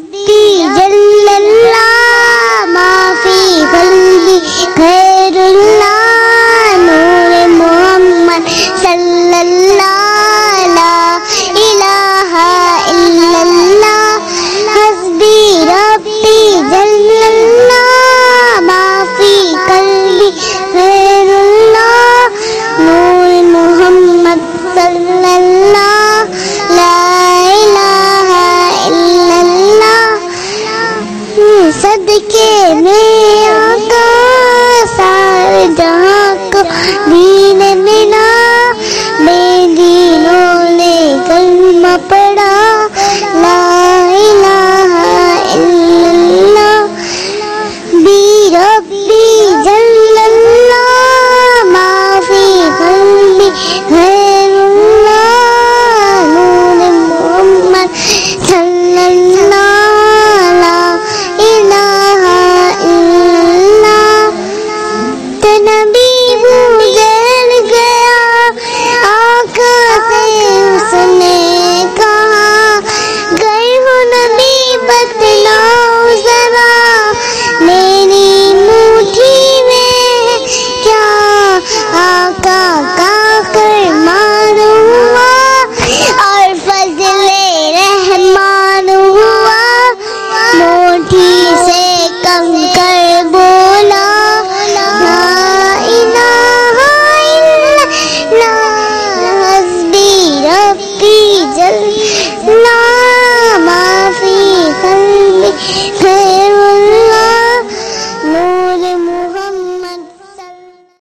ربی جل اللہ ما فی قلبی خیر اللہ نور محمد صلی اللہ لا الہ الا اللہ حسبی ربی جل اللہ ما فی قلبی خیر اللہ نور محمد صلی اللہ لا الہ الا اللہ صدقے